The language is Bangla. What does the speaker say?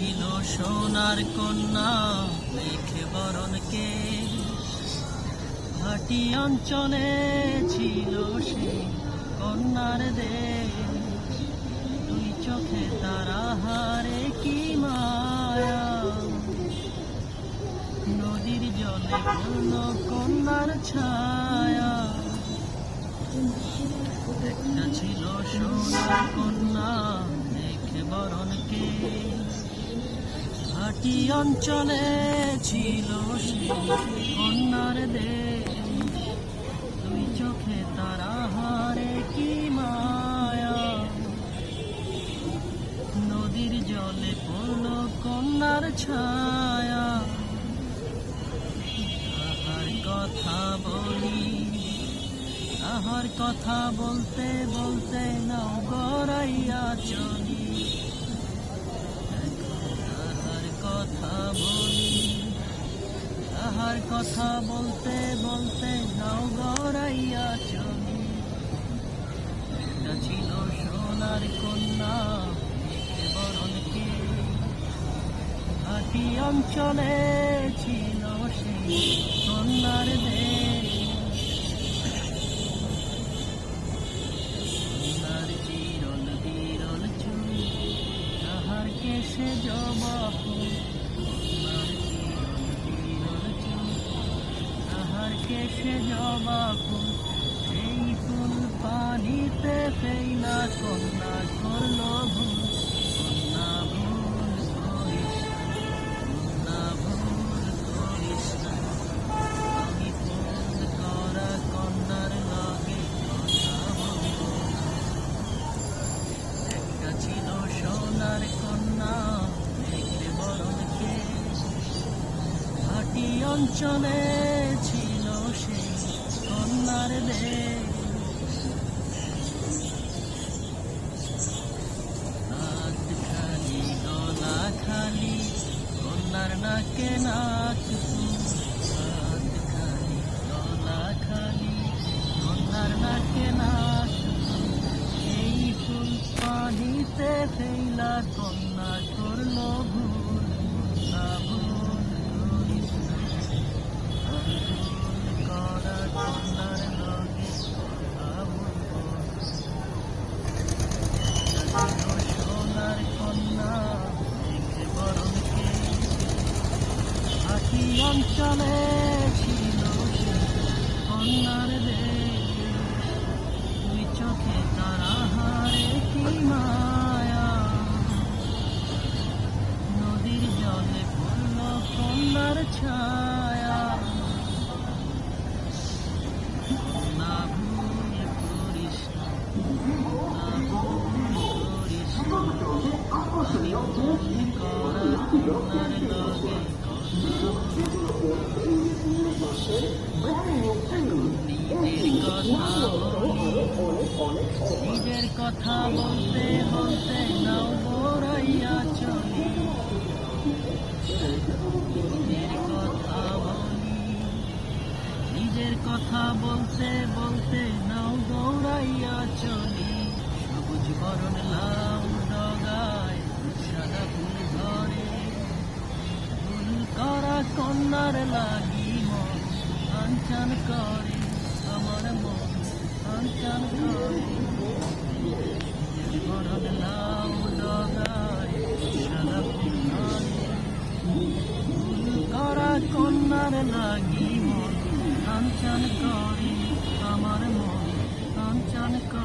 ছিল সোনার কন্যা দেখে বরণকে, ভাটি অঞ্চলে ছিল সে কন্যার দেশ। দুই চোখে তারা হারে কি মায়া, নদীর জলে পূর্ণ কন্যার ছায়া। একটা ছিল সোনার কন্যা দেখে বরণকে, ভাটি অঞ্চলে ছিল সে কন্যার দেশ। দুই চোখে তারা হারে কি মায়া, নদীর জলে পড়ল কন্যার ছায়া। তাহার কথা বলি, তাহার কথা বলতে বলতে নাও গড়াইয়া চলি। তাহার কথা বলি, তাহার কথা বলতে বলতে নাও গড়াইয়া চলি। একটা ছিল সোনার কন্যা দেখে বরণকে, ভাটি অঞ্চলে ছিল সেই কন্যার দেশ। কন্যার চিরল বিরল চুল, তাহার কেশে জবা ফুল। কন্যার চিরল বিরল চুল, তাহার কেশে জবা ফুল। সেই ফুল পানিতে ফেলা কন্যা করল ভুল। কন্যা ভুল করিস না, কন্যা ভুল করিস না। আমি ভুল করা কন্যার লগে কথা বলবো না। একটা ছিল সোনার কন্যা দেখে বরণকে, ভাটি অঞ্চলে ছিল সেই কন্যার দেশ। নাক খালি গলা খালি, কন্যার নাকে নাক ফুল। নাক খালি গলা খালি, কন্যার নাকে নাক ফুল। এই ফুল পানিতে ফেলা কন্যা করল ভুল। কন্যা ভুল করিস না, ভুল করা কন্যার লগে কথা বলবো না। সোনার কন্যা দেখে বরণকে, ভাটি অঞ্চলে ছিল সে কন্যার দেশ। দুই চোখে তারা হারে কি মায়া, নদীর জলে পড়ল কন্যার ছায়া। না ভুল করিস না, না ভুল করিস না। আমি ভুল করা কন্যার লগে কথা বলবো না। নিজের কথা বলি, নিজের কথা বলতে বলতে নাও গড়াইয়া চলি। নিজের কথা বলি, নিজের কথা বলতে বলতে নাও দৌড়াইয়া চলি। সবুজ বরণ লাউ ডগায় সাদা ফুল ধরে, ফুল করা কন্যার লাগি মন আনচান করে। আমার মন আনচান করে। সবুজ বরণ লাউ ডগায় সাদা ফুল ধরে, ফুল করা কন্যার লাগি মন আনচান করে। আমার মন আনচান করে।